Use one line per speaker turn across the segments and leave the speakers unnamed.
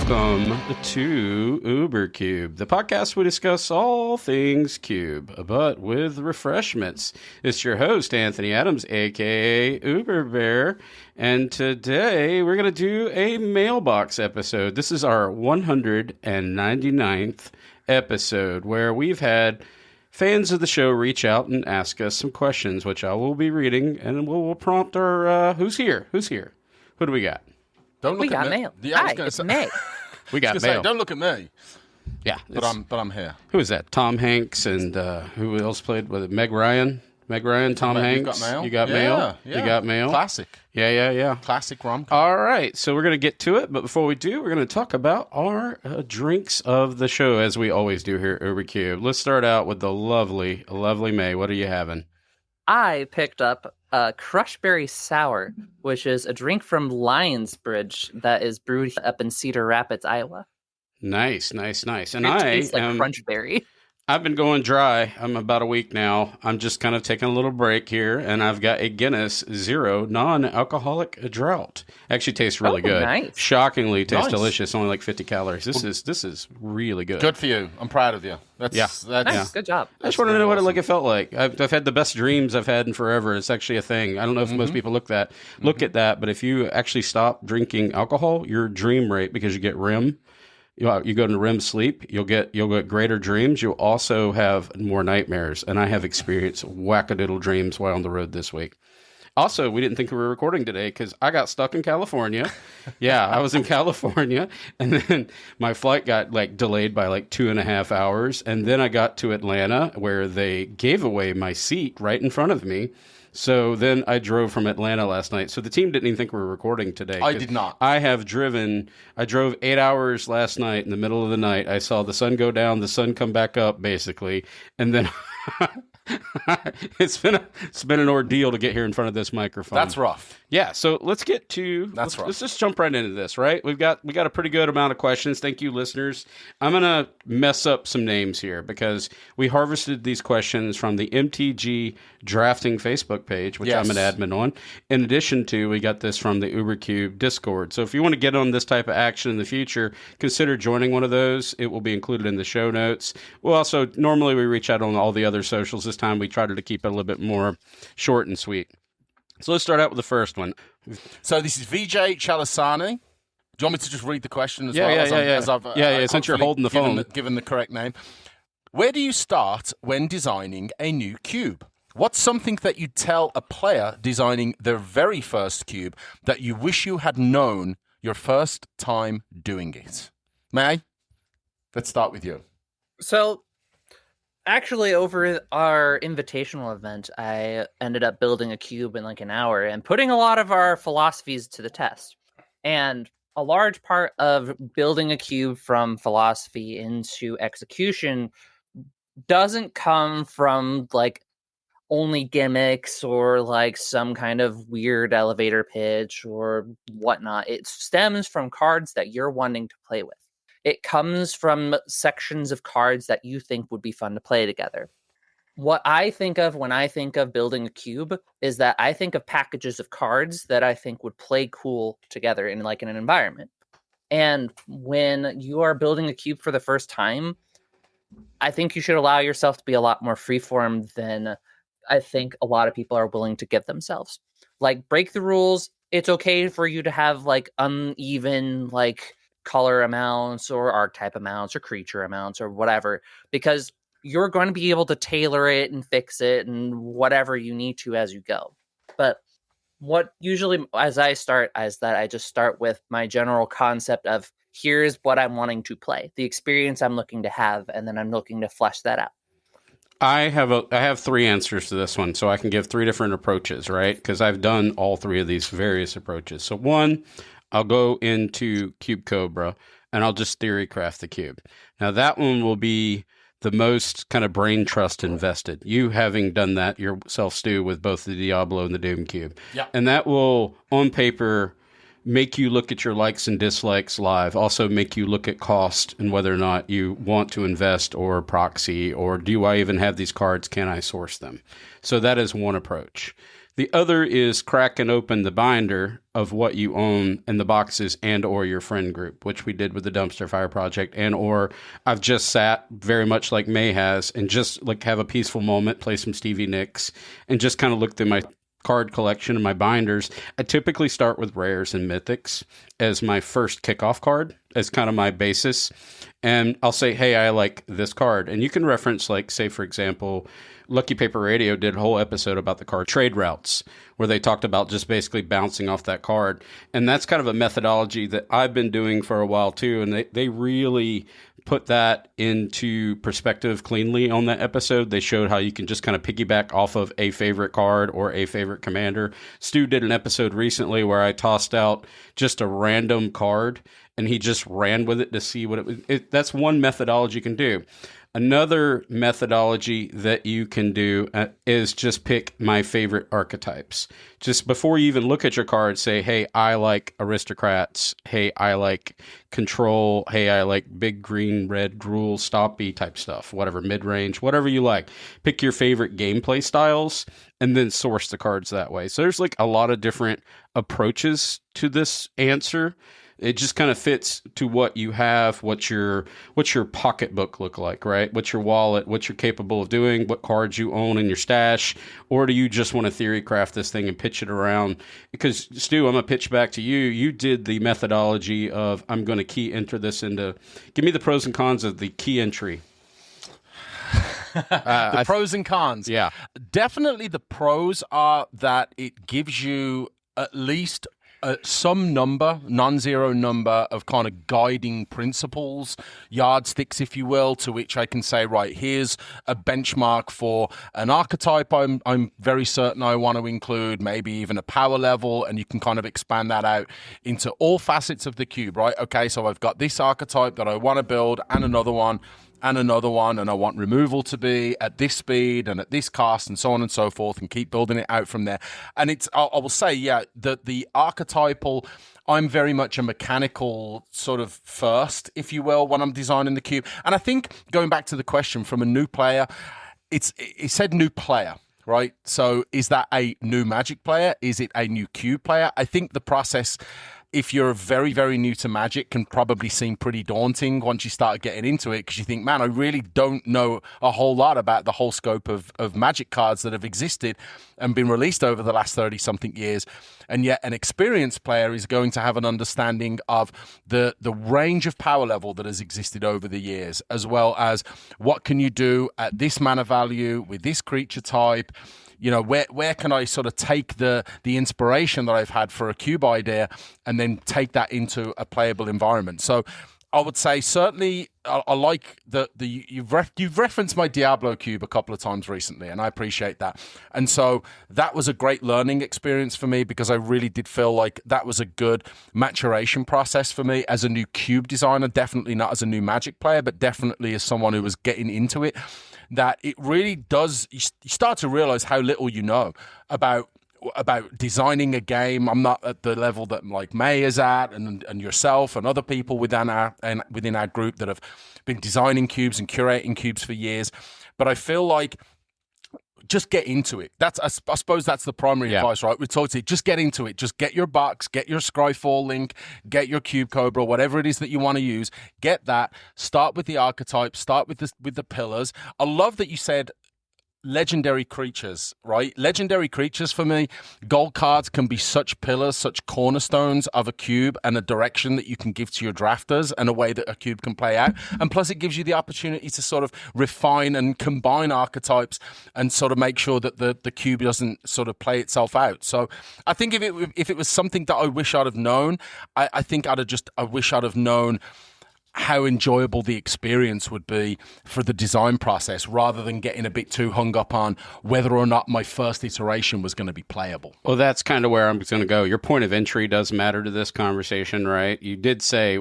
Welcome to Uber Cube, the podcast we discuss all things Cube, but with refreshments. It's your host, Anthony Adams, aka Uber Bear, and today we're going to do a mailbox episode. This is our 199th episode, where we've had fans of the show reach out and ask us some questions, which I will be reading, and we'll prompt our who's here? Who do we got?
Don't look at me.
Mail.
Yeah,
Hi, it's me.
We got mail.
Don't look at me.
Yeah,
but I'm here.
Who is that? Tom Hanks and who else played with it? Meg Ryan, Tom Hanks.
You got mail.
You got mail.
Yeah.
You got mail.
Classic.
Yeah.
Classic rom-com.
All right, so we're gonna get to it, but before we do, we're gonna talk about our drinks of the show, as we always do here at Uber Cube. Let's start out with the lovely May. What are you having?
I picked up a Crushberry Sour, which is a drink from Lionsbridge that is brewed up in Cedar Rapids, Iowa.
Nice. And
It tastes like Crunchberry.
I've been going dry. I'm about a week now. I'm just kind of taking a little break here, and I've got a Guinness Zero non-alcoholic drought. Actually tastes really good.
Nice.
Shockingly tastes delicious. Only like 50 calories. This is really good.
Good for you. I'm proud of you.
Nice. Good job.
I just wanted to know what it felt like. I've had the best dreams I've had in forever. It's actually a thing. I don't know if most people look at that, but if you actually stop drinking alcohol, your dream rate, because you get REM, you go into REM sleep, you'll get greater dreams. You'll also have more nightmares. And I have experienced wackadoodle dreams while on the road this week. Also, we didn't think we were recording today because I got stuck in California. Yeah, I was in California, and then my flight got delayed by 2.5 hours. And then I got to Atlanta, where they gave away my seat right in front of me. So then I drove from Atlanta last night. So the team didn't even think we were recording today.
I did not.
I drove 8 hours last night in the middle of the night. I saw the sun go down, the sun come back up, basically. And then it's been an ordeal to get here in front of this microphone.
That's rough.
Yeah, so let's get to let's just jump right into this, right? We got a pretty good amount of questions. Thank you, listeners. I'm gonna mess up some names here because we harvested these questions from the MTG Drafting Facebook page, which I'm an admin on. In addition to, we got this from the UberCube Discord. So if you want to get on this type of action in the future, consider joining one of those. It will be included in the show notes. Well, also, normally we reach out on all the other socials. This time we try to keep it a little bit more short and sweet. So let's start out with the first one.
So this is Vijay Chalasani. Do you want me to just read the question as well?
Yeah, since you're holding the phone.
Given the correct name. Where do you start when designing a new cube? What's something that you'd tell a player designing their very first cube that you wish you had known your first time doing it? May? Let's start with you.
So, actually, over our invitational event, I ended up building a cube in an hour and putting a lot of our philosophies to the test. And a large part of building a cube from philosophy into execution doesn't come from only gimmicks or some kind of weird elevator pitch or whatnot. It stems from cards that you're wanting to play with. It comes from sections of cards that you think would be fun to play together. What I think of when I think of building a cube is that I think of packages of cards that I think would play cool together in an environment. And when you are building a cube for the first time, I think you should allow yourself to be a lot more freeform than I think a lot of people are willing to give themselves. Break the rules. It's okay for you to have uneven color amounts or archetype amounts or creature amounts or whatever, because you're going to be able to tailor it and fix it and whatever you need to as you go. But what usually as I start is that I just start with my general concept of here's what I'm wanting to play, the experience I'm looking to have, and then I'm looking to flesh that out.
I have three answers to this one, so I can give three different approaches, right? Because I've done all three of these various approaches. So one, I'll go into Cube Cobra, and I'll just theory craft the cube. Now, that one will be the most kind of brain trust invested. You having done that yourself, Stu, with both the Diablo and the Doom Cube.
Yeah.
And that will, on paper, make you look at your likes and dislikes live, also make you look at cost and whether or not you want to invest or proxy, or do I even have these cards? Can I source them? So that is one approach. The other is cracking open the binder of what you own in the boxes and or your friend group, which we did with the Dumpster Fire Project, and or I've just sat very much like May has and just like have a peaceful moment, play some Stevie Nicks, and just kind of look through my card collection and my binders. I typically start with rares and mythics as my first kickoff card, as kind of my basis. And I'll say, hey, I like this card. And you can reference, like, say, for example, Lucky Paper Radio did a whole episode about the card trade routes, where they talked about just basically bouncing off that card. And that's kind of a methodology that I've been doing for a while too. And they really put that into perspective cleanly on that episode. They showed how you can just kind of piggyback off of a favorite card or a favorite commander. Stu did an episode recently where I tossed out just a random card and he just ran with it to see what it was. That's one methodology you can do. Another methodology that you can do is just pick my favorite archetypes. Just before you even look at your card, say, hey, I like aristocrats. Hey, I like control. Hey, I like big green, red, gruel, stoppy type stuff, whatever, mid-range, whatever you like. Pick your favorite gameplay styles and then source the cards that way. So there's like a lot of different approaches to this answer. It just kind of fits to what you have, what's your pocketbook look like, right? What's your wallet, what you're capable of doing, what cards you own in your stash, or do you just want to theory craft this thing and pitch it around? Because, Stu, I'm going to pitch back to you. You did the methodology of, I'm going to key enter this into, give me the pros and cons of the key entry.
The pros and cons.
Yeah.
Definitely the pros are that it gives you at least some number, non-zero number of kind of guiding principles, yardsticks, if you will, to which I can say, right, here's a benchmark for an archetype I'm very certain I want to include, maybe even a power level, and you can kind of expand that out into all facets of the cube, right? Okay, so I've got this archetype that I want to build and another one, and I want removal to be at this speed and at this cost and so on and so forth, and keep building it out from there. And I will say, yeah, the archetypal, I'm very much a mechanical sort of first, if you will, when I'm designing the cube. And I think, going back to the question from a new player, it said new player, right? So is that a new Magic player? Is it a new cube player? I think the process, if you're very, very new to Magic, can probably seem pretty daunting once you start getting into it, because you think, man, I really don't know a whole lot about the whole scope of Magic cards that have existed and been released over the last 30-something years. And yet an experienced player is going to have an understanding of the range of power level that has existed over the years, as well as what can you do at this mana value with this creature type. You know, where can I sort of take the inspiration that I've had for a cube idea and then take that into a playable environment? So I would say certainly I like you've referenced my Diablo cube a couple of times recently, and I appreciate that. And so that was a great learning experience for me, because I really did feel like that was a good maturation process for me as a new cube designer, definitely not as a new Magic player, but definitely as someone who was getting into it. That it really does, you start to realize how little you know about designing a game. I'm not at the level that like May is at, and yourself and other people within our group that have been designing cubes and curating cubes for years. But I feel like just get into it. I suppose that's the primary advice, right? We talked to you, just get into it. Just get your box, get your Scryfall link, get your Cube Cobra, whatever it is that you want to use. Get that. Start with the archetype. Start with the pillars. I love that you said legendary creatures, right? Legendary creatures, for me, gold cards can be such pillars, such cornerstones of a cube and a direction that you can give to your drafters and a way that a cube can play out. And plus it gives you the opportunity to sort of refine and combine archetypes and sort of make sure that the cube doesn't sort of play itself out. So I think if it was something that I wish I'd have known, I think I wish I'd have known how enjoyable the experience would be for the design process, rather than getting a bit too hung up on whether or not my first iteration was going to be playable.
Well, that's kind of where I'm going to go. Your point of entry does matter to this conversation, right? You did say,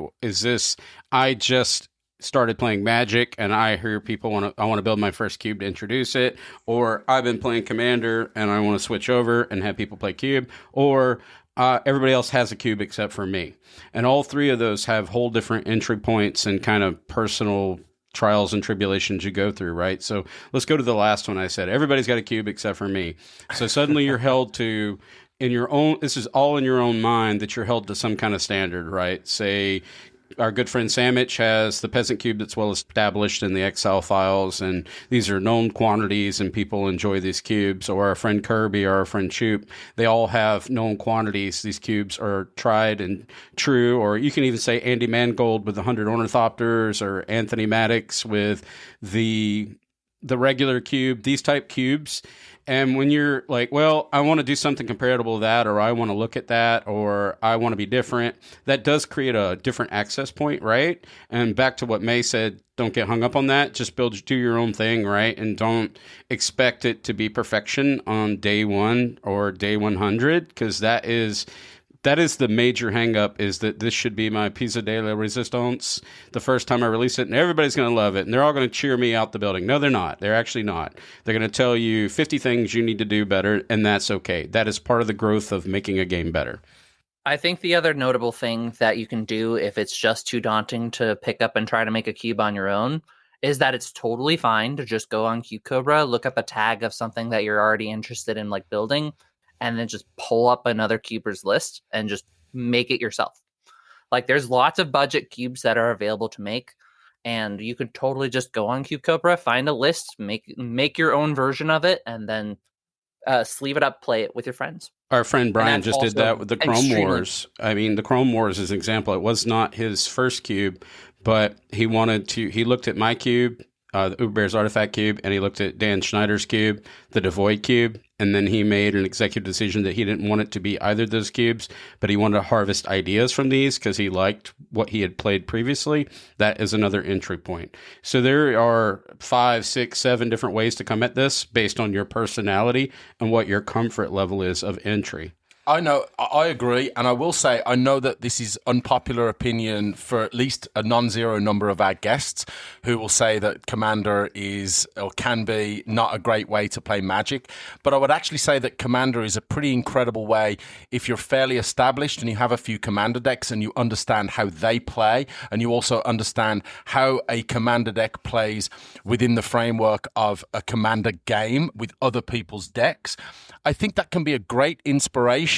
I just started playing Magic and I hear people I want to build my first cube to introduce it, or I've been playing Commander and I want to switch over and have people play cube, or everybody else has a cube except for me. And all three of those have whole different entry points and kind of personal trials and tribulations you go through, right? So let's go to the last one I said. Everybody's got a cube except for me. So suddenly you're held to, in your own, this is all in your own mind, that you're held to some kind of standard, right? Say, our good friend Samich has the peasant cube that's well established in the Excel files, and these are known quantities, and people enjoy these cubes. Or our friend Kirby or our friend Choop, they all have known quantities. These cubes are tried and true. Or you can even say Andy Mangold with the 100 Ornithopters, or Anthony Maddox with the regular cube, these type cubes. And when you're like, well, I want to do something comparable to that, or I want to look at that, or I want to be different, that does create a different access point, right? And back to what May said, don't get hung up on that. Just do your own thing, right? And don't expect it to be perfection on day 1 or day 100, because that is the major hang-up, is that this should be my piece de la resistance the first time I release it, and everybody's going to love it, and they're all going to cheer me out the building. No, they're not. They're actually not. They're going to tell you 50 things you need to do better, and that's okay. That is part of the growth of making a game better.
I think the other notable thing that you can do if it's just too daunting to pick up and try to make a cube on your own is that it's totally fine to just go on Cube Cobra, look up a tag of something that you're already interested in, like building, and then just pull up another cuber's list and just make it yourself. Like, there's lots of budget cubes that are available to make, and you could totally just go on Cube Cobra, find a list, make your own version of it, and then sleeve it up, play it with your friends.
Our friend Brian just did that with the Chrome Wars. I mean, the Chrome Wars is an example. It was not his first cube, but he looked at my cube, the Uberbear's Artifact Cube, and he looked at Dan Schneider's cube, the Devoid Cube, and then he made an executive decision that he didn't want it to be either of those cubes, but he wanted to harvest ideas from these because he liked what he had played previously. That is another entry point. So there are 5, 6, 7 different ways to come at this based on your personality and what your comfort level is of entry.
I know, I agree, and I will say, I know that this is unpopular opinion for at least a non-zero number of our guests who will say that Commander is, or can be, not a great way to play Magic, but I would actually say that Commander is a pretty incredible way if you're fairly established and you have a few Commander decks and you understand how they play, and you also understand how a Commander deck plays within the framework of a Commander game with other people's decks. I think that can be a great inspiration.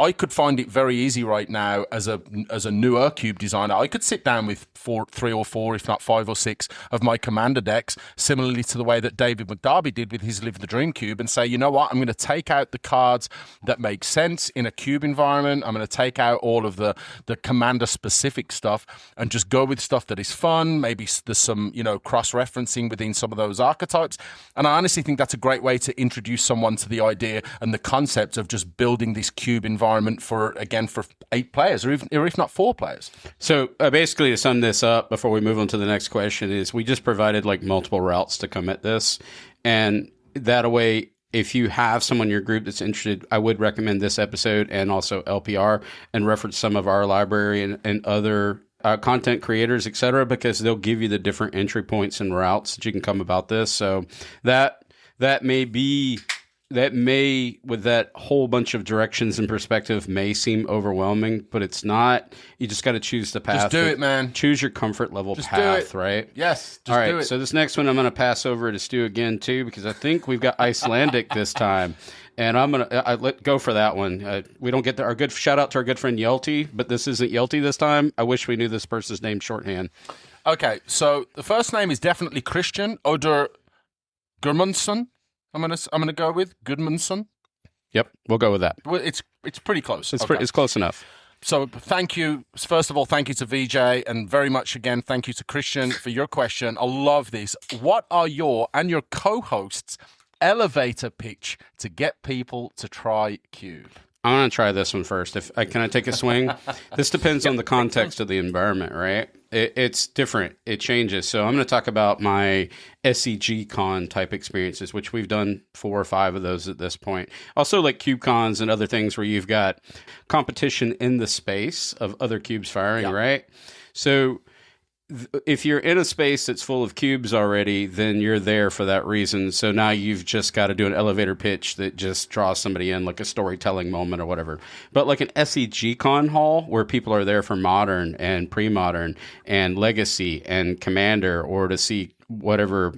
I could find it very easy right now as a newer cube designer. I could sit down with 3 or 4, if not 5 or 6 of my Commander decks, similarly to the way that David McDarby did with his Live the Dream cube, and say, you know what, I'm going to take out the cards that make sense in a cube environment. I'm going to take out all of the Commander specific stuff and just go with stuff that is fun. Maybe there's some, cross-referencing within some of those archetypes. And I honestly think that's a great way to introduce someone to the idea and the concept of just building this cube environment for 8 players, or if not 4 players.
So basically, to sum this up before we move on to the next question, is we just provided like multiple routes to come at this, and that way, if you have someone in your group that's interested, I would recommend this episode and also LPR, and reference some of our library and other content creators, etc., because they'll give you the different entry points and routes that you can come about this. So that may, with that whole bunch of directions and perspective, may seem overwhelming, but it's not. You just got to choose the path.
Just do it, man.
Choose your comfort level path, right?
Yes,
all right, so this next one I'm going to pass over to Stu again, too, because I think we've got Icelandic this time. And I'm going to let go for that one. We don't get our good shout out to our good friend Yelty, but this isn't Yelty this time. I wish we knew this person's name shorthand.
Okay, so the first name is definitely Christian Oder Gudmundsson. I'm gonna go with Gudmundsson.
Yep, we'll go with that.
Well, it's pretty close.
It's close enough.
So thank you. First of all, thank you to VJ, and very much again, thank you to Christian for your question. I love this. What are your and your co-hosts' elevator pitch to get people to try Cube?
I'm going to try this one first. Can I take a swing? This depends on the context of the environment, right? It's different. It changes. So I'm going to talk about my SEG con type experiences, which we've done 4 or 5 of those at this point. Also like cube cons and other things where you've got competition in the space of other cubes firing, right? So if you're in a space that's full of cubes already, then you're there for that reason. So now you've just got to do an elevator pitch that just draws somebody in, like a storytelling moment or whatever. But like an SEG con hall where people are there for modern and pre-modern and legacy and commander, or to see whatever,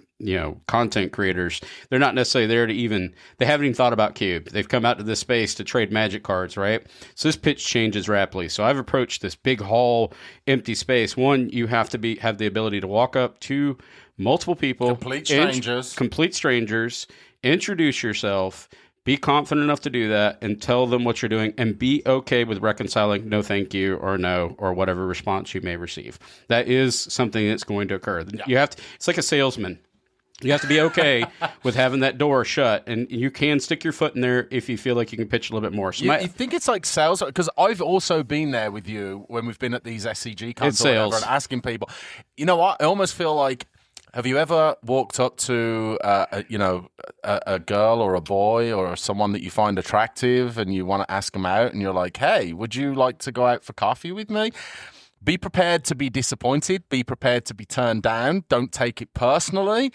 content creators, they're not necessarily there to they haven't even thought about cube. They've come out to this space to trade magic cards, right? So this pitch changes rapidly. So I've approached this big hall, empty space. One, you have to have the ability to walk up to multiple people, complete strangers, introduce yourself, be confident enough to do that, and tell them what you're doing, and be okay with reconciling no thank you or no or whatever response you may receive. That is something that's going to occur. Yeah. You have to. It's like a salesman. You have to be okay with having that door shut, and you can stick your foot in there if you feel like you can pitch a little bit more. So
you think it's like sales? Because I've also been there with you when we've been at these SCG cons and asking people. You know what? I almost feel like, have you ever walked up to, a girl or a boy or someone that you find attractive and you want to ask them out, and you're like, hey, would you like to go out for coffee with me? Be prepared to be disappointed. Be prepared to be turned down. Don't take it personally.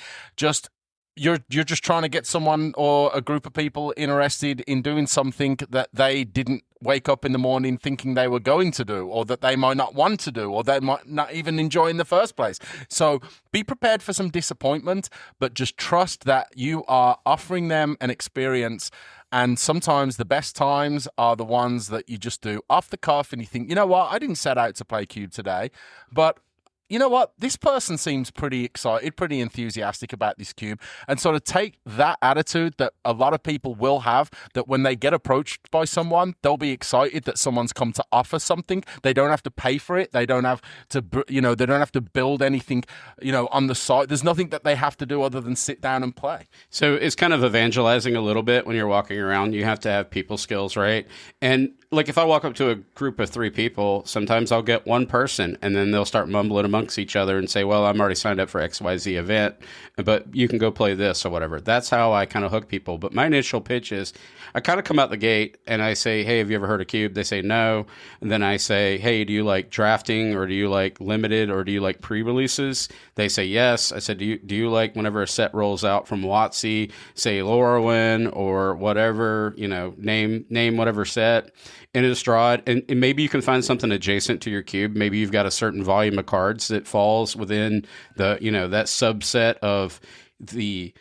You're just trying to get someone or a group of people interested in doing something that they didn't wake up in the morning thinking they were going to do, or that they might not want to do, or they might not even enjoy in the first place. So be prepared for some disappointment, but just trust that you are offering them an experience. And sometimes the best times are the ones that you just do off the cuff, and you think, you know what, I didn't set out to play Cube today, but you know what? This person seems pretty excited, pretty enthusiastic about this cube, and sort of take that attitude that a lot of people will have, that when they get approached by someone, they'll be excited that someone's come to offer something. They don't have to pay for it. They don't have to, they don't have to build anything, on the side. There's nothing that they have to do other than sit down and play.
So it's kind of evangelizing a little bit when you're walking around. You have to have people skills, right? And like if I walk up to a group of 3 people, sometimes I'll get one person and then they'll start mumbling amongst each other and say, well, I'm already signed up for XYZ event, but you can go play this or whatever. That's how I kind of hook people. But my initial pitch is I kind of come out the gate and I say, hey, have you ever heard of Cube? They say no. And then I say, hey, do you like drafting, or do you like limited, or do you like pre-releases? They say yes. I said, do you like whenever a set rolls out from WotC, say Lorwyn or whatever, name whatever set, and it's draw it, and maybe you can find something adjacent to your cube. Maybe you've got a certain volume of cards that falls within the, that subset of the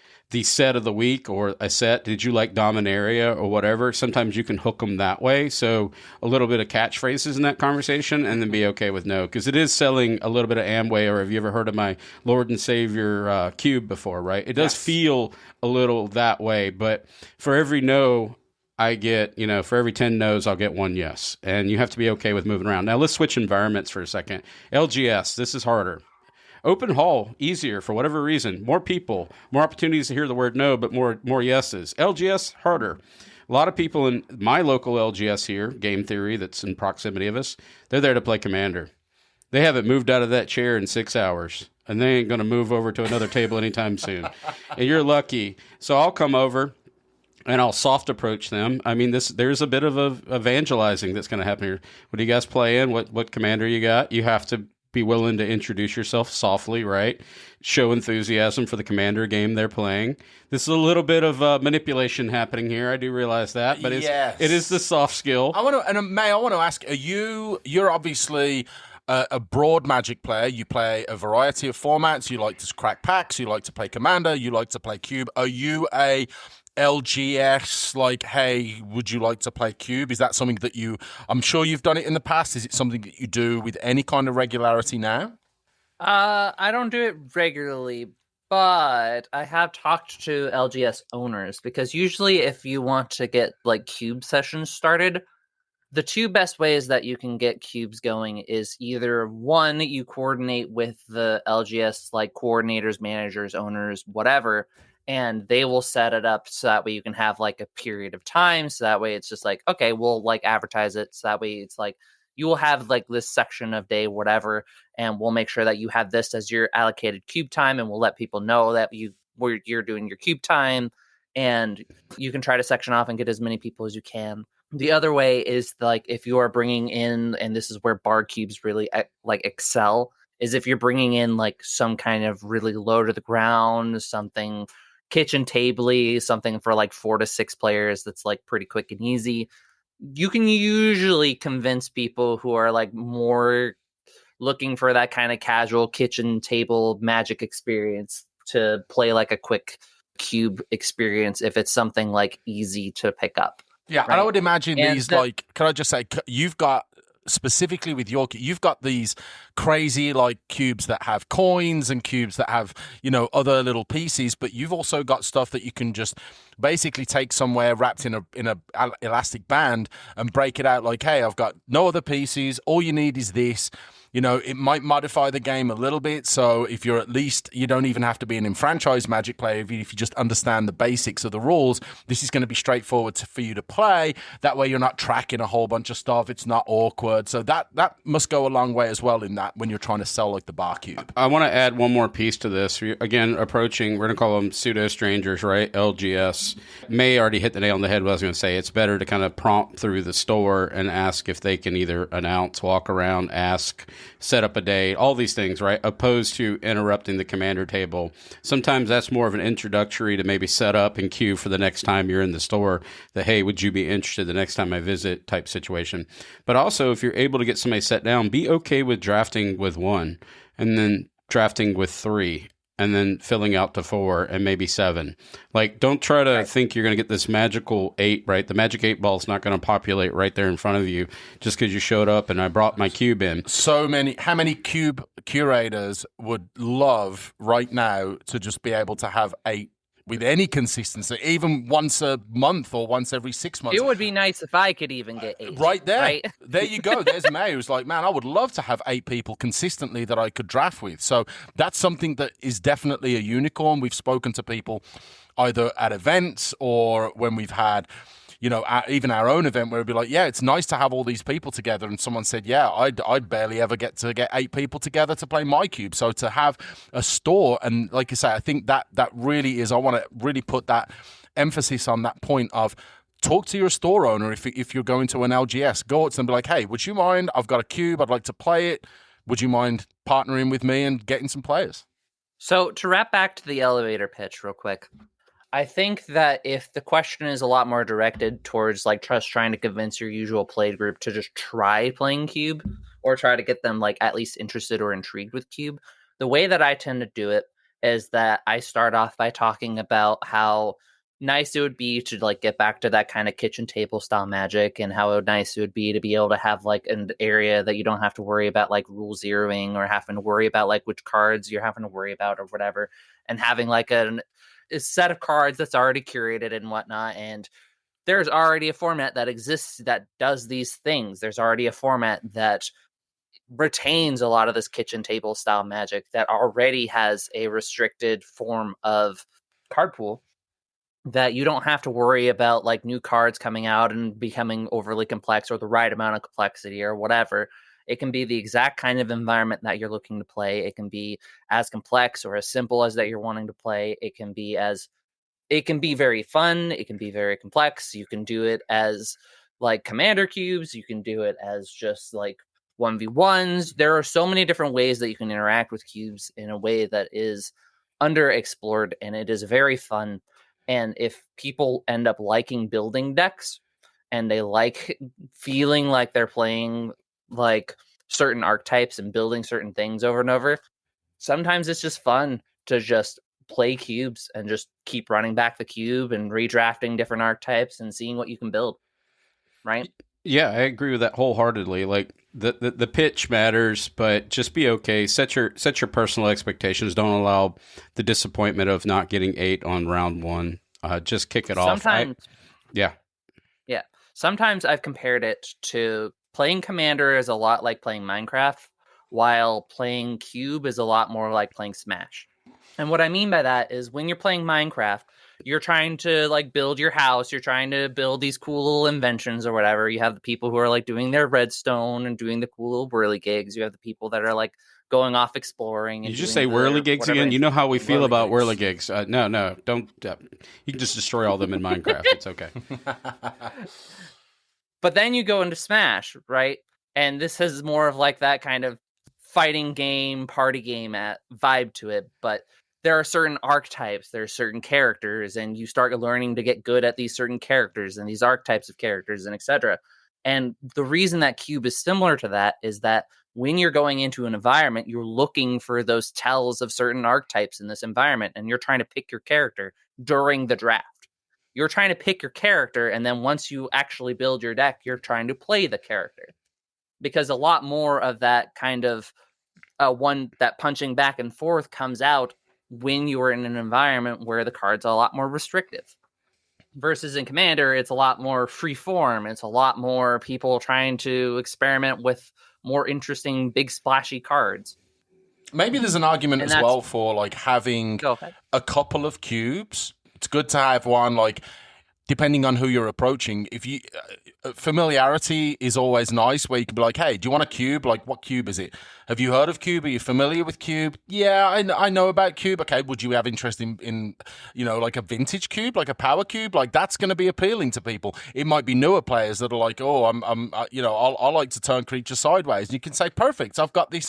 set of the week, or a set. Did you like Dominaria or whatever? Sometimes you can hook them that way. So a little bit of catchphrases in that conversation, and then be okay with no, because it is selling a little bit of Amway. Or have you ever heard of my Lord and Savior cube before? Right? It does feel a little that way, but for every no I get, for every 10 no's, I'll get 1 yes. And you have to be okay with moving around. Now, let's switch environments for a second. LGS, this is harder. Open hall, easier for whatever reason. More people, more opportunities to hear the word no, but more yeses. LGS, harder. A lot of people in my local LGS here, Game Theory, that's in proximity of us, they're there to play Commander. They haven't moved out of that chair in 6 hours, and they ain't going to move over to another table anytime soon. And you're lucky. So I'll come over and I'll soft approach them. I mean, there's a bit of evangelizing that's going to happen here. What do you guys play in? What commander you got? You have to be willing to introduce yourself softly, right? Show enthusiasm for the commander game they're playing. This is a little bit of manipulation happening here. I do realize that, but it is the soft skill.
I want to ask, you're obviously a broad Magic player. You play a variety of formats. You like to crack packs. You like to play Commander. You like to play Cube. Are you a LGS, like, hey, would you like to play Cube? Is that something that I'm sure you've done it in the past. Is it something that you do with any kind of regularity now?
I don't do it regularly, but I have talked to LGS owners, because usually if you want to get like Cube sessions started, the 2 best ways that you can get cubes going is either one, you coordinate with the LGS like coordinators, managers, owners, whatever, and they will set it up so that way you can have like a period of time. So that way it's just like, okay, we'll like advertise it. So that way it's like, you will have like this section of day, whatever, and we'll make sure that you have this as your allocated cube time. And we'll let people know that you're doing your cube time, and you can try to section off and get as many people as you can. The other way is like, if you are bringing in, and this is where bar cubes really like excel, is if you're bringing in like some kind of really low to the ground, something kitchen tabley, something for like 4 to 6 players that's like pretty quick and easy, you can usually convince people who are like more looking for that kind of casual kitchen table magic experience to play like a quick cube experience if it's something like easy to pick up.
Yeah,
right?
and I would imagine
And
these, like, can I just say, you've got, specifically with your, you've got these crazy, like, cubes that have coins and cubes that have, other little pieces, but you've also got stuff that you can just basically take somewhere wrapped in a elastic band and break it out like, hey, I've got no other pieces, all you need is this. It might modify the game a little bit. So if you're at least, you don't even have to be an enfranchised Magic player. If you just understand the basics of the rules, this is going to be straightforward for you to play. That way you're not tracking a whole bunch of stuff. It's not awkward. So that must go a long way as well in that when you're trying to sell like the bar cube.
I want to add one more piece to this. Again, approaching, we're going to call them pseudo strangers, right? LGS. May already hit the nail on the head. What I was going to say, it's better to kind of prompt through the store and ask if they can either announce, walk around, ask, set up a day, all these things, right? Opposed to interrupting the commander table. Sometimes that's more of an introductory to maybe set up and queue for the next time you're in the store, that, hey, would you be interested the next time I visit type situation. But also, if you're able to get somebody set down, be okay with drafting with 1 and then drafting with 3 and then filling out to 4 and maybe 7. Like, don't try to think you're going to get this magical 8, right? The magic 8 ball is not going to populate right there in front of you just because you showed up and I brought my cube in.
How many cube curators would love right now to just be able to have 8 with any consistency, even once a month or once every 6 months?
It would be nice if I could even get 8.
Right there.
Right?
There you go. There's May, who's like, man, I would love to have 8 people consistently that I could draft with. So that's something that is definitely a unicorn. We've spoken to people either at events or when we've had, even our own event where it'd be like, yeah, it's nice to have all these people together. And someone said, yeah, I'd barely ever get 8 people together to play my cube. So to have a store, and like you say, I think that really is, I want to really put that emphasis on that point of, talk to your store owner if you're going to an LGS. Go up to them and be like, hey, would you mind? I've got a cube. I'd like to play it. Would you mind partnering with me and getting some players?
So to wrap back to the elevator pitch real quick, I think that if the question is a lot more directed towards like just trying to convince your usual play group to just try playing Cube or try to get them like at least interested or intrigued with Cube, the way that I tend to do it is that I start off by talking about how nice it would be to like get back to that kind of kitchen table style magic, and how nice it would be to be able to have like an area that you don't have to worry about like rule zeroing or having to worry about like which cards you're having to worry about or whatever, and having like a set of cards that's already curated and whatnot. And there's already a format that exists that does these things. There's already a format that retains a lot of this kitchen table style magic that already has a restricted form of card pool, that you don't have to worry about like new cards coming out and becoming overly complex or the right amount of complexity or whatever. It can be the exact kind of environment that you're looking to play. It can be as complex or as simple as that you're wanting to play. It can be very fun. It can be very complex. You can do it as like commander cubes. You can do it as just like 1v1s. There are so many different ways that you can interact with cubes in a way that is underexplored, and it is very fun. And if people end up liking building decks and they like feeling like they're playing like certain archetypes and building certain things over and over, sometimes it's just fun to just play cubes and just keep running back the cube and redrafting different archetypes and seeing what you can build. Right?
Yeah, I agree with that wholeheartedly. Like the pitch matters, but just be okay. Set your personal expectations. Don't allow the disappointment of not getting 8 on round 1. Just kick it off. Yeah.
Sometimes I've compared it to playing Commander is a lot like playing Minecraft, while playing Cube is a lot more like playing Smash. And what I mean by that is when you're playing Minecraft, you're trying to like build your house. You're trying to build these cool little inventions or whatever. You have the people who are like doing their redstone and doing the cool little whirlgigs. You have the people that are like going off exploring. And
you just say whirligigs again? You know how we feel about whirligigs. No, don't. You can just destroy all them in Minecraft. It's okay.
But then you go into Smash, right? And this is more of like that kind of fighting game, party game vibe to it, but there are certain archetypes, there are certain characters, and you start learning to get good at these certain characters and these archetypes of characters and etc. And the reason that cube is similar to that is that when you're going into an environment, you're looking for those tells of certain archetypes in this environment, and you're trying to pick your character during the draft. You're trying to pick your character, and then once you actually build your deck, you're trying to play the character. Because a lot more of that kind of that punching back and forth comes out when you are in an environment where the cards are a lot more restrictive. Versus in Commander, it's a lot more free form. It's a lot more people trying to experiment with more interesting, big, splashy cards.
Maybe there's an argument as well for like having a couple of cubes. It's good to have one, like, depending on who you're approaching. If you familiarity is always nice, where you can be like, hey, do you want a cube? Like, what cube is it? Have you heard of Cube? Are you familiar with Cube? Yeah, I know about Cube. Okay, would you have interest in like a vintage cube, like a power cube? Like, that's going to be appealing to people. It might be newer players that are like, oh, I like to turn creatures sideways. And you can say, perfect. I've got this,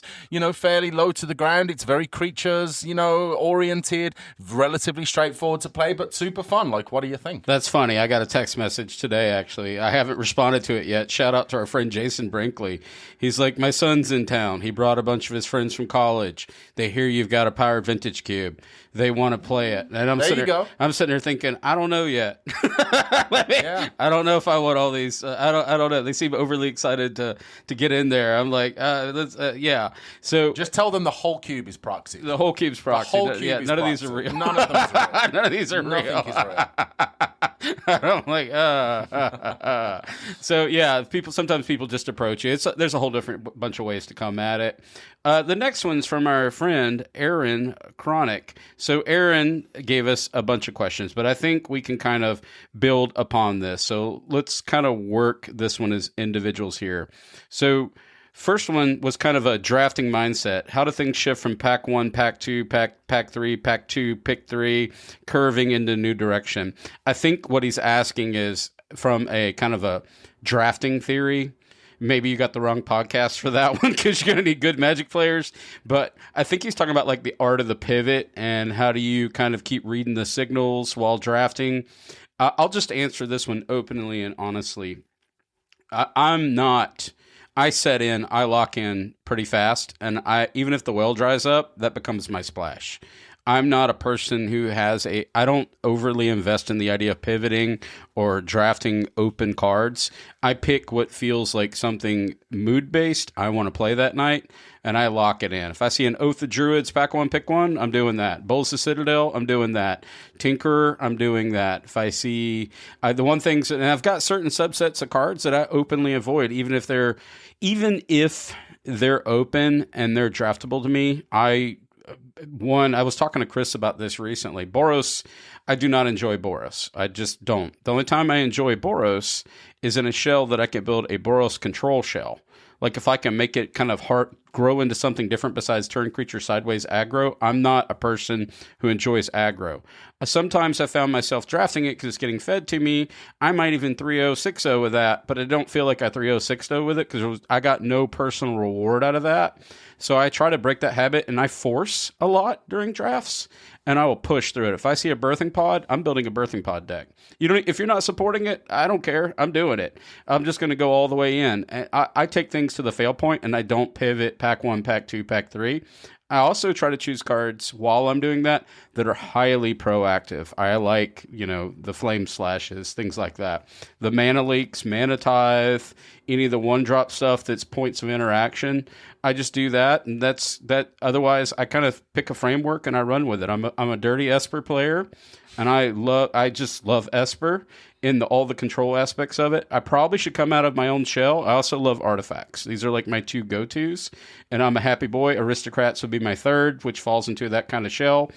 fairly low to the ground. It's very creatures, oriented, relatively straightforward to play, but super fun. Like, what do you think?
That's funny. I got a text message today, actually. I haven't responded to it yet. Shout out to our friend Jason Brinkley. He's like, my son's in town. He brought a bunch of his friends from college. They hear you've got a powered vintage cube. They want to play it. And I'm sitting there thinking, I don't know yet. I don't know if I want all these. I don't know. They seem overly excited to get in there. I'm like, yeah. So
just tell them the whole cube is proxy.
The whole cube's proxy.
The whole cube is
none
proxy.
Of these are real.
None of them is real.
None of these are
Nothing
real.
Is real.
I'm like, So yeah, sometimes people just approach you. There's a whole different bunch of ways to come at it. The next one's from our friend Aaron Chronic. So Aaron gave us a bunch of questions, but I think we can kind of build upon this. So let's kind of work this one as individuals here. So first one was kind of a drafting mindset. How do things shift from pack 1, pack 2, pack 3, pack 2, pick 3, curving into new direction? I think what he's asking is from a kind of a drafting theory. Maybe you got the wrong podcast for that one because you're going to need good Magic players. But I think he's talking about like the art of the pivot and how do you kind of keep reading the signals while drafting. I'll just answer this one openly and honestly. I set in, I lock in pretty fast. And even if the well dries up, that becomes my splash. I'm not a person who I don't overly invest in the idea of pivoting or drafting open cards. I pick what feels like something mood-based I want to play that night, and I lock it in. If I see an Oath of Druids, pack 1, pick 1, I'm doing that. Bowls of Citadel, I'm doing that. Tinkerer, I'm doing that. If I see the one things, and I've got certain subsets of cards that I openly avoid, even if they're open and they're draftable to me. I was talking to Chris about this recently. Boros, I do not enjoy Boros. I just don't. The only time I enjoy Boros is in a shell that I can build a Boros control shell. Like if I can make it kind of grow into something different besides turn creature sideways aggro. I'm not a person who enjoys aggro. Sometimes I found myself drafting it because it's getting fed to me. I might even 3-0, 6-0 with that, but I don't feel like I 3-0, 6-0 with it because I got no personal reward out of that. So I try to break that habit, and I force a lot during drafts, and I will push through it. If I see a birthing pod, I'm building a birthing pod deck. If you're not supporting it, I don't care. I'm doing it. I'm just going to go all the way in. And I take things to the fail point, and I don't pivot pack 1, pack 2, pack 3. I also try to choose cards while I'm doing that are highly proactive. I like, the flame slashes, things like that. The mana leaks, mana tithe, any of the 1-drop stuff that's points of interaction. I just do that, and that's that. Otherwise, I kind of pick a framework and I run with it. I'm a dirty Esper player, and I just love Esper in all the control aspects of it. I probably should come out of my own shell. I also love artifacts. These are like my 2 go-tos, and I'm a happy boy. Aristocrats would be my 3rd, which falls into that kind of shell.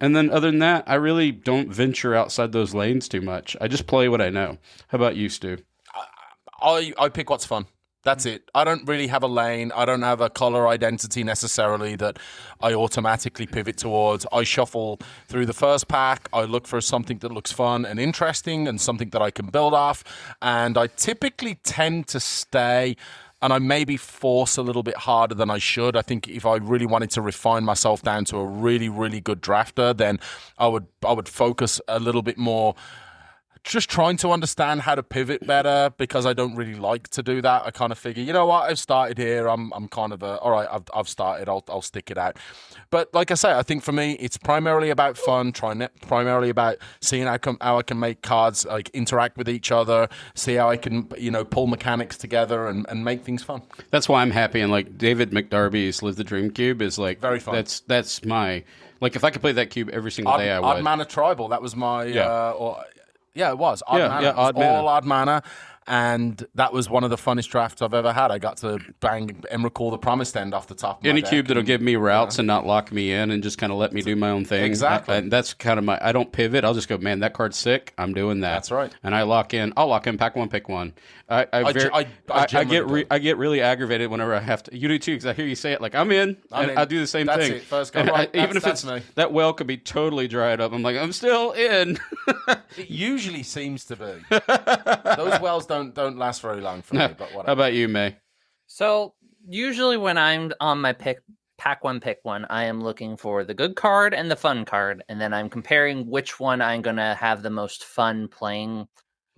And then other than that, I really don't venture outside those lanes too much. I just play what I know. How about you, Stu?
I pick what's fun. That's it. I don't really have a lane. I don't have a color identity necessarily that I automatically pivot towards. I shuffle through the first pack. I look for something that looks fun and interesting and something that I can build off. And I typically tend to stay and I maybe force a little bit harder than I should. I think if I really wanted to refine myself down to a really, really good drafter, then I would focus a little bit more just trying to understand how to pivot better, because I don't really like to do that. I kind of figure, you know what, I've started here. I'm kind of all right, I've started. I'll stick it out. But like I say, I think for me, it's primarily about fun. Primarily about seeing how I can make cards like interact with each other. See how I can pull mechanics together and make things fun.
That's why I'm happy. And like David McDarby's Live the Dream Cube is like
very fun.
That's my like if I could play that cube every single day, I would.
Odd Mana Tribal. That was my Yeah, it was. Odd mana.
Yeah, odd mana.
All odd mana. And that was one of the funnest drafts I've ever had. I got to bang Emrakul the Promised End off the top of my
Any
deck.
cube that'll give me routes and not lock me in and just kind of let me do my own thing.
Exactly.
And that's kind of I don't pivot. I'll just go, man, that card's sick. I'm doing that.
That's right.
And I'll lock in, pack one, pick one. I get really aggravated whenever I have to. You do too, because I hear you say it like, I'm in. I do the same
that's
thing.
It. First go. Right.
Even if it's me. That well could be totally dried up. I'm like, I'm still in.
It usually seems to be. Those wells don't last very long for me, but whatever.
How about you, May?
So usually when I'm on my pack one, pick one, I am looking for the good card and the fun card, and then I'm comparing which one I'm going to have the most fun playing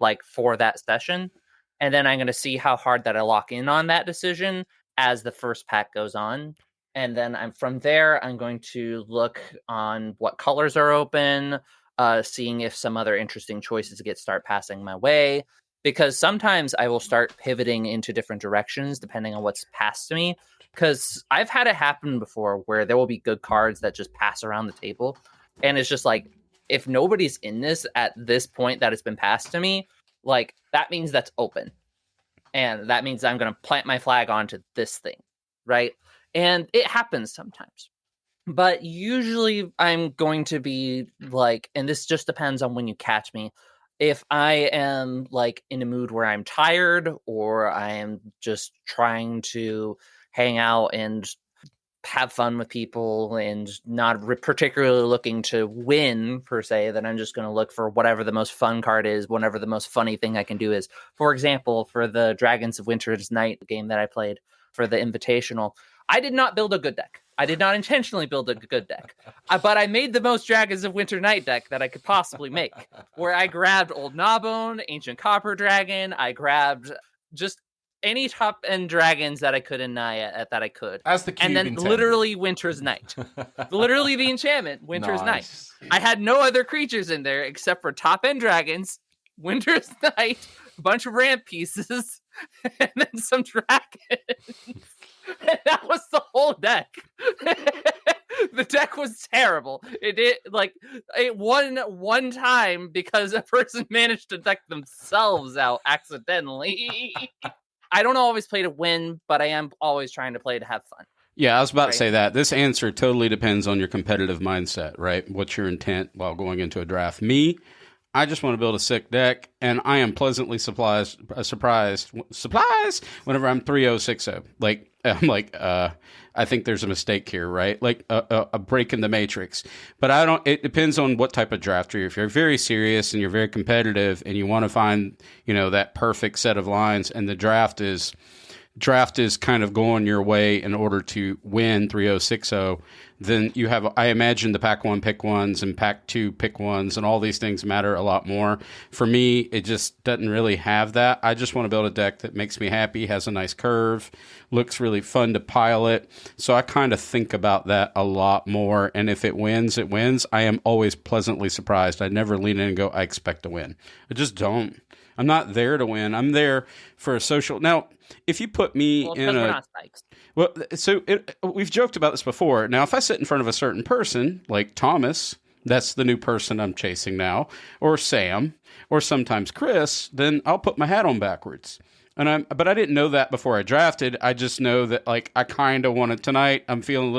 like for that session. And then I'm going to see how hard that I lock in on that decision as the first pack goes on. And then from there, I'm going to look on what colors are open, seeing if some other interesting choices start passing my way. Because sometimes I will start pivoting into different directions depending on what's passed to me. Because I've had it happen before where there will be good cards that just pass around the table. And it's just like, if nobody's in this at this point that it's been passed to me, like that means that's open. And that means I'm going to plant my flag onto this thing, right? And it happens sometimes. But usually I'm going to be like, and this just depends on when you catch me. If I am like in a mood where I'm tired or I am just trying to hang out and have fun with people and not particularly looking to win per se, then I'm just going to look for whatever the most fun card is, whatever the most funny thing I can do is. For example, for the Dragons of Winter's Night game that I played for the Invitational, I did not build a good deck. I did not intentionally build a good deck, but I made the most Dragons of Winter Night deck that I could possibly make, where I grabbed Old Gnawbone, Ancient Copper Dragon, I grabbed just any top-end dragons that I could that I could.
As the cube
and then
intended.
literally Winter's Night. Literally the enchantment, Winter's Night. I had no other creatures in there except for top-end dragons, Winter's Night, a bunch of ramp pieces, and then some dragons. And that was the whole deck. The deck was terrible. It won one time because a person managed to deck themselves out accidentally. I don't always play to win, but I am always trying to play to have fun.
Yeah, I was about to say that. This answer totally depends on your competitive mindset, right? What's your intent while going into a draft? Me, I just want to build a sick deck, and I am pleasantly surprised whenever I'm 3-0-6-0. Like, I'm like, I think there's a mistake here, right? Like a break in the matrix. But it depends on what type of drafter you're. If you're very serious and you're very competitive and you want to find, that perfect set of lines, and the draft is kind of going your way in order to win 3-0-6-0, then you have, I imagine, the pack one pick ones and pack two pick ones and all these things matter a lot more. For me, it just doesn't really have that. I just want to build a deck that makes me happy, has a nice curve, looks really fun to pilot. So I kind of think about that a lot more. And if it wins, it wins. I am always pleasantly surprised. I never lean in and go, I expect to win. I just don't. I'm not there to win. I'm there for a social. Now, if you put me in
we're not spikes.
Well, so we've joked about this before. Now, if I sit in front of a certain person, like Thomas, that's the new person I'm chasing now, or Sam, or sometimes Chris, then I'll put my hat on backwards. But I didn't know that before I drafted. I just know that, like, I kind of want it tonight. I'm feeling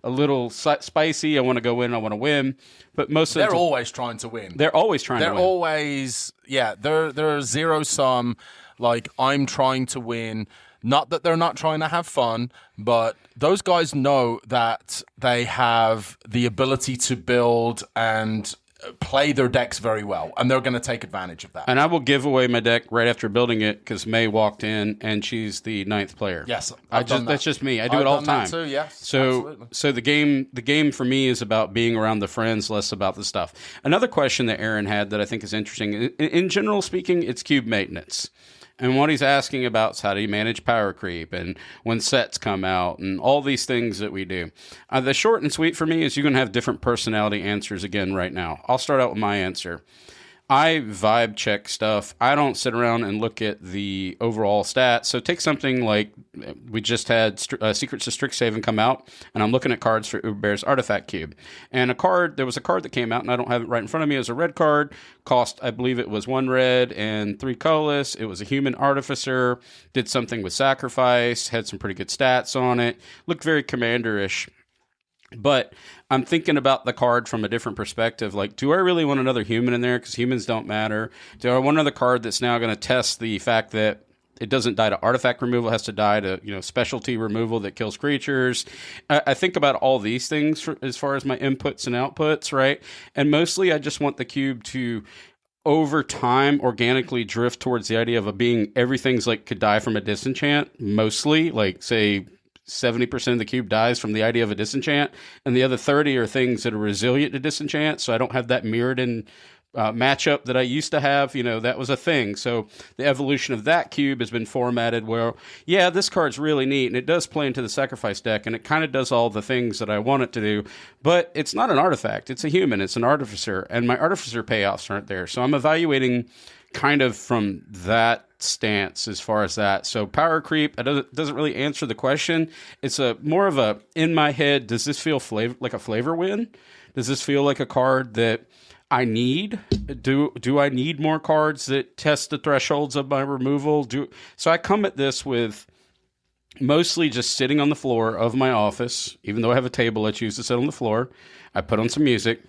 a little spicy. I want to go in. I want to win. But
they're always trying to win.
They're always trying to win.
They're always, they're zero sum. Like, I'm trying to win. Not that they're not trying to have fun, but those guys know that they have the ability to build and play their decks very well, and they're going to take advantage of that.
And I will give away my deck right after building it because May walked in and she's the 9th player.
Yes,
that's just me. I do it all the time.
Too, yes,
so
absolutely.
so the game for me is about being around the friends, less about the stuff. Another question that Aaron had that I think is interesting. In general speaking, it's cube maintenance. And what he's asking about is how do you manage power creep and when sets come out and all these things that we do. The short and sweet for me is you're going to have different personality answers again right now. I'll start out with my answer. I vibe check stuff. I don't sit around and look at the overall stats. So take something like we just had Secrets of Strixhaven come out, and I'm looking at cards for Uberbear's Artifact Cube. And there was a card that came out, and I don't have it right in front of me. It was a red card. Cost, I believe it was 1 red and 3 colorless. It was a human artificer. Did something with sacrifice. Had some pretty good stats on it. Looked very commander-ish. But I'm thinking about the card from a different perspective. Like, do I really want another human in there? Because humans don't matter. Do I want another card that's now going to test the fact that it doesn't die to artifact removal, it has to die to specialty removal that kills creatures? I think about all these things as far as my inputs and outputs, right? And mostly I just want the cube to, over time, organically drift towards the idea of a being everything's like could die from a disenchant, mostly, like, say, 70% of the cube dies from the idea of a disenchant, and the other 30 are things that are resilient to disenchant, so I don't have that mirrored in matchup that I used to have. That was a thing. So the evolution of that cube has been formatted where, yeah, this card's really neat, and it does play into the sacrifice deck, and it kind of does all the things that I want it to do, but it's not an artifact. It's a human. It's an artificer, and my artificer payoffs aren't there. So I'm evaluating kind of from that stance as far as that. So power creep, it doesn't really answer the question. It's more of a, in my head, does this feel like a flavor win? Does this feel like a card that I need? Do I need more cards that test the thresholds of my removal? So I come at this with mostly just sitting on the floor of my office, even though I have a table I choose to sit on the floor. I put on some music.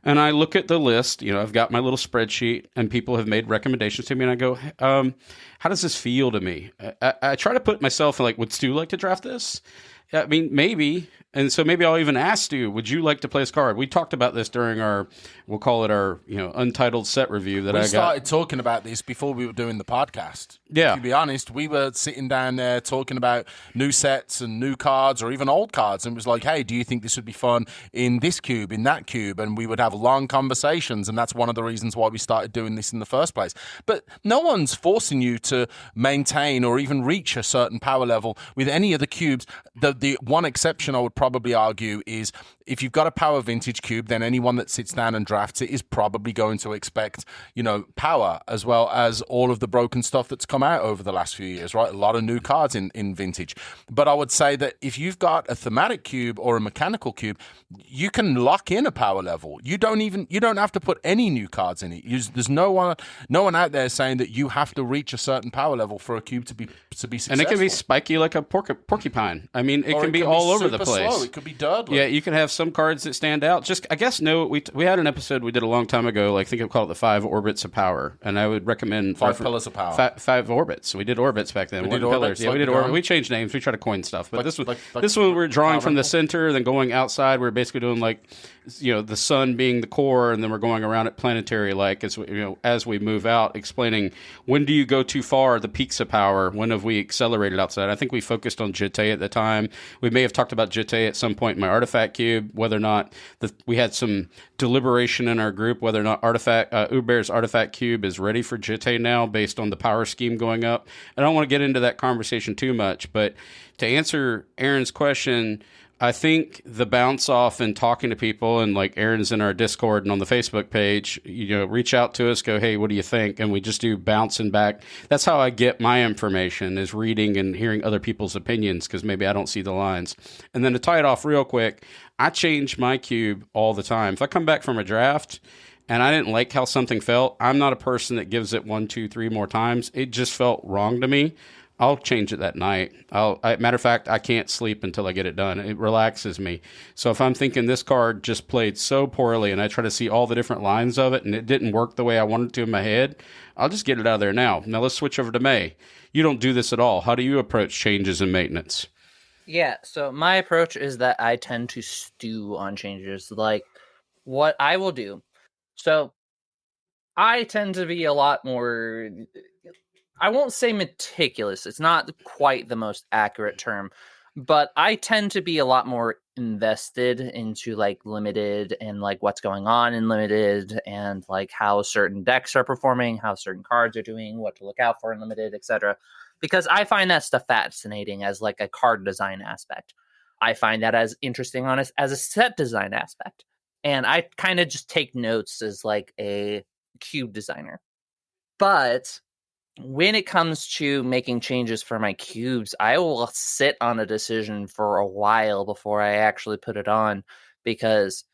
And I look at the list, I've got my little spreadsheet, and people have made recommendations to me, and I go, how does this feel to me? I try to put myself in, like, would Stu like to draft this? I mean, maybe. And so maybe I'll even ask Stu, would you like to play this card? We talked about this during our, we'll call it our, untitled set review that I got.
We started talking about this before we were doing the podcast.
Yeah.
To be honest, we were sitting down there talking about new sets and new cards or even old cards, and it was like, hey, do you think this would be fun in this cube, in that cube? And we would have long conversations, and that's one of the reasons why we started doing this in the first place. But no one's forcing you to maintain or even reach a certain power level with any of the cubes. The one exception I would probably argue is if you've got a power vintage cube, then anyone that sits down and drafts it is probably going to expect, power, as well as all of the broken stuff that's come out over the last few years, right? A lot of new cards in vintage. But I would say that if you've got a thematic cube or a mechanical cube, you can lock in a power level. You don't have to put any new cards in it. There's no one out there saying that you have to reach a certain power level for a cube to be successful.
And it can be spiky like a porcupine. I mean, it can be all over the place.
Slow. It could be durdly.
Yeah, you can have some cards that stand out. Just, I guess, we had an episode we did a long time ago, like, I think we called it the 5 orbits of power, and I would recommend
5 pillars of power.
5 orbits. We did orbits back then.
We did
pillars.
orbits.
Yeah, we did orbits. We changed names. We tried to coin stuff, but this one we're drawing from the center, then going outside. We're basically doing like, the sun being the core, and then we're going around it planetary, like, as we move out, explaining when do you go too far, the peaks of power, when have we accelerated outside. I think we focused on Jitte at the time. We may have talked about Jitte at some point in my artifact cube, whether or not we had some deliberation in our group whether or not Uberbear's artifact cube is ready for Jitte now based on the power scheme going up. I don't want to get into that conversation too much, but to answer Aaron's question, I think the bounce off and talking to people, and like Aaron's in our Discord and on the Facebook page, reach out to us, go, hey, what do you think? And we just do bouncing back. That's how I get my information, is reading and hearing other people's opinions, because maybe I don't see the lines. And then to tie it off real quick, I change my cube all the time. If I come back from a draft and I didn't like how something felt, I'm not a person that gives it 1, 2, 3 more times. It just felt wrong to me. I'll change it that night. Matter of fact, I can't sleep until I get it done. It relaxes me. So if I'm thinking this card just played so poorly and I try to see all the different lines of it and it didn't work the way I wanted to in my head, I'll just get it out of there now. Now let's switch over to May. You don't do this at all. How do you approach changes in maintenance?
Yeah, so my approach is that I tend to stew on changes. Like, what I will do So I tend to be a lot more, I won't say meticulous. It's not quite the most accurate term, but I tend to be a lot more invested into like limited and like what's going on in limited and like how certain decks are performing, how certain cards are doing, what to look out for in limited, etc. Because I find that stuff fascinating as like a card design aspect. I find that as interesting on as a set design aspect. And I kind of just take notes as like a cube designer. But when it comes to making changes for my cubes, I will sit on a decision for a while before I actually put it on, because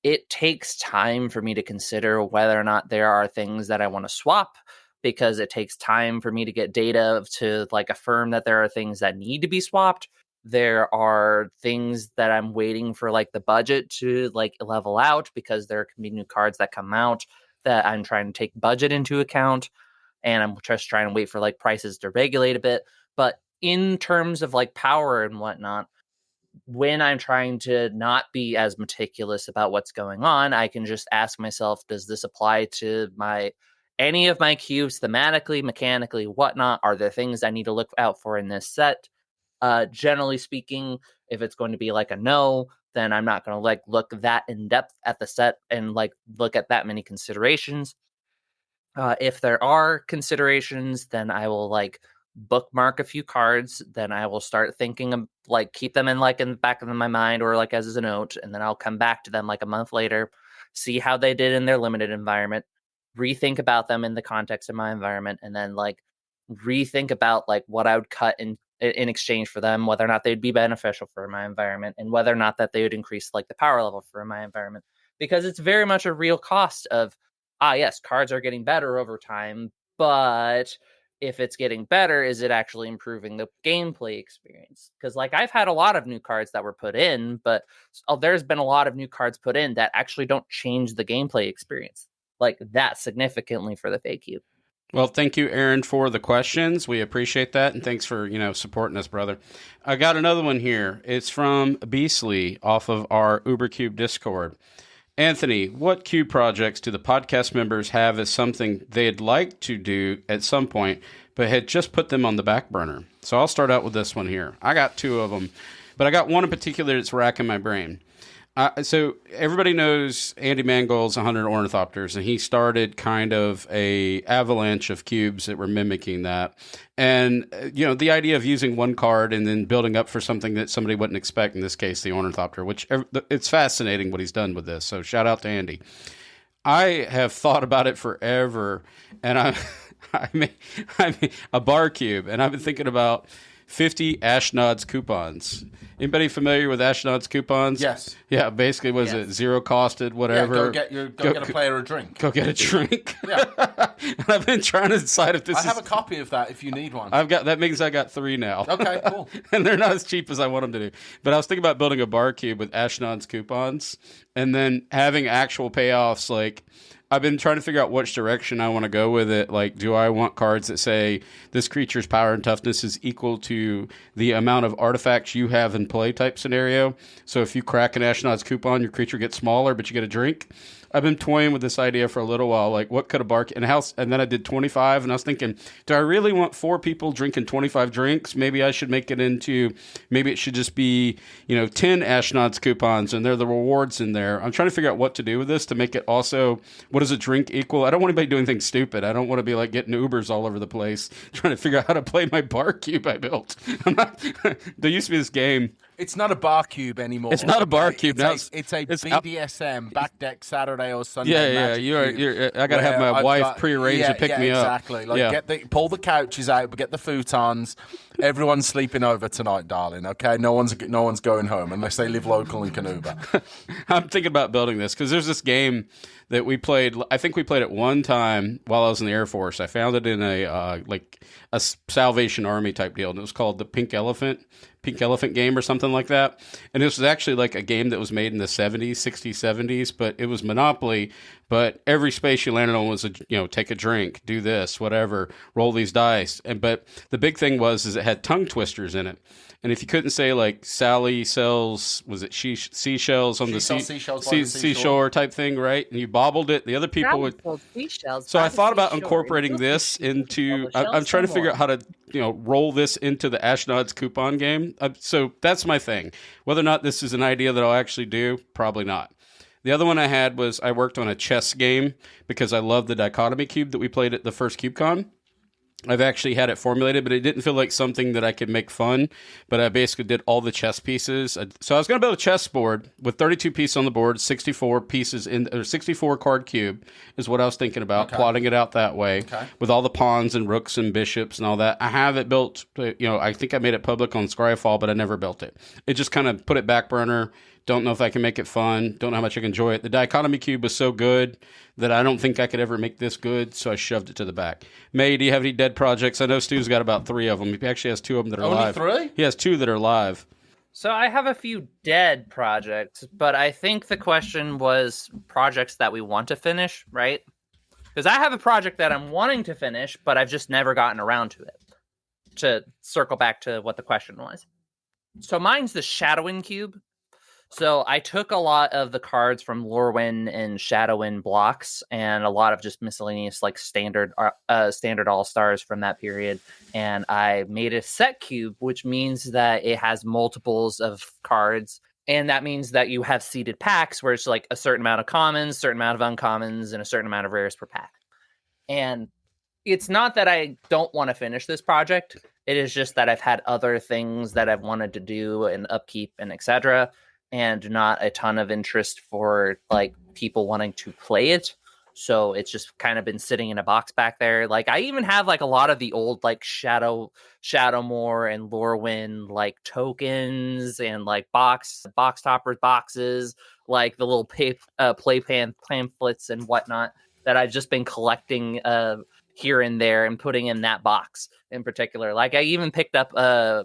it takes time for me to consider whether or not there are things that I want to swap, because it takes time for me to get data to like affirm that there are things that need to be swapped. There are things that I'm waiting for like the budget to like level out, because there can be new cards that come out that I'm trying to take budget into account, and I'm just trying to wait for like prices to regulate a bit. But in terms of like power and whatnot, when I'm trying to not be as meticulous about what's going on, I can just ask myself, does this apply to my any of my cubes thematically, mechanically, whatnot? Are there things I need to look out for in this set? Generally speaking, if it's going to be like a no, then I'm not going to like look that in depth at the set and like look at that many considerations. If there are considerations, then I will like bookmark a few cards. Then I will start thinking of like keep them in like in the back of my mind or like as a note, and then I'll come back to them like a month later, see how they did in their limited environment, rethink about them in the context of my environment, and then like rethink about like what I would cut in exchange for them, whether or not they'd be beneficial for my environment, and whether or not that they would increase like the power level for my environment, because it's very much a real cost of yes, cards are getting better over time, but if it's getting better, is it actually improving the gameplay experience? Because like I've had a lot of new cards that were put in, but there's been a lot of new cards put in that actually don't change the gameplay experience like that significantly for the fake cube.
Well, thank you, Aaron, for the questions. We appreciate that, and thanks for supporting us, brother. I got another one here. It's from Beasley off of our UberCube Discord. Anthony, what cube projects do the podcast members have as something they'd like to do at some point, but had just put them on the back burner? So I'll start out with this one here. I got two of them, but I got one in particular that's racking my brain. So everybody knows Andy Mangold's 100 Ornithopters, and he started kind of a avalanche of cubes that were mimicking that. And, the idea of using one card and then building up for something that somebody wouldn't expect, in this case, the Ornithopter, which it's fascinating what he's done with this. So shout out to Andy. I have thought about it forever, and I made a bar cube, and I've been thinking about 50 Ashnod's coupons. Anybody familiar with Ashnod's coupons?
Yes.
Yeah, basically, was it zero costed, whatever?
Yeah, go get a player a drink.
Go get a drink.
Yeah.
And I've been trying to decide if this
I have a copy of that if you need one.
That means I got 3 now.
Okay, cool.
And they're not as cheap as I want them to do. But I was thinking about building a bar cube with Ashnod's coupons and then having actual payoffs. Like, I've been trying to figure out which direction I want to go with it. Like, do I want cards that say this creature's power and toughness is equal to the amount of artifacts you have in play type scenario? So if you crack an Ashnod's coupon, your creature gets smaller, but you get a drink. I've been toying with this idea for a little while. Like, what could a bar and house? And then I did 25, and I was thinking, do I really want 4 people drinking 25 drinks? Maybe I should make it into. Maybe it should just be 10 Ashnod's coupons, and they're the rewards in there. I'm trying to figure out what to do with this to make it also. What does a drink equal? I don't want anybody doing things stupid. I don't want to be like getting Ubers all over the place trying to figure out how to play my bar cube I built. There used to be this game.
It's not a bar cube anymore.
It's not a bar cube now.
It's a BDSM backdeck Saturday or Sunday.
Yeah. You're I gotta have my wife prearrange to pick me
exactly.
up. Exactly.
Like pull the couches out, get the futons. Everyone's sleeping over tonight, darling. Okay, no one's going home unless they live local and can Uber.
I'm thinking about building this because there's this game that we played. I think we played it one time while I was in the Air Force. I found it in a Salvation Army type deal, and it was called the Pink Elephant. Pink Elephant game or something like that. And this was actually like a game that was made in the 70s, 60s, 70s, but it was Monopoly. But every space you landed on was, take a drink, do this, whatever, roll these dice. But the big thing was it had tongue twisters in it. And if you couldn't say like Sally sells, was it seashells on the seashore type thing, right? And you bobbled it, the other people would. So I thought about incorporating this into. I'm trying to figure out how to, roll this into the Ashnod's coupon game. So that's my thing. Whether or not this is an idea that I'll actually do, probably not. The other one I had was I worked on a chess game because I love the dichotomy cube that we played at the first CubeCon. I've actually had it formulated, but it didn't feel like something that I could make fun. But I basically did all the chess pieces. So I was going to build a chess board with 32 pieces on the board, 64 pieces or 64 card cube is what I was thinking about, plotting it out that way with all the pawns and rooks and bishops and all that. I have it built, I think I made it public on Scryfall, but I never built it. It just kind of put it back burner. Don't know if I can make it fun. Don't know how much I can enjoy it. The dichotomy cube was so good that I don't think I could ever make this good, so I shoved it to the back. May, do you have any dead projects? I know Stu's got about 3 of them. He actually has 2 of them that are live.
Only 3?
He has 2 that are live.
So I have a few dead projects, but I think the question was projects that we want to finish, right? Because I have a project that I'm wanting to finish, but I've just never gotten around to it. To circle back to what the question was. So mine's the Shadowin cube. So I took a lot of the cards from Lorwyn and Shadowin blocks and a lot of just miscellaneous like standard all-stars from that period. And I made a set cube, which means that it has multiples of cards. And that means that you have seeded packs where it's like a certain amount of commons, certain amount of uncommons, and a certain amount of rares per pack. And it's not that I don't want to finish this project. It is just that I've had other things that I've wanted to do and upkeep and etc. And not a ton of interest for like people wanting to play it. So it's just kind of been sitting in a box back there. Like I even have like a lot of the old like Shadowmoor and Lorwyn like tokens and like box toppers boxes, like the little play pamphlets and whatnot that I've just been collecting here and there and putting in that box in particular. Like I even picked up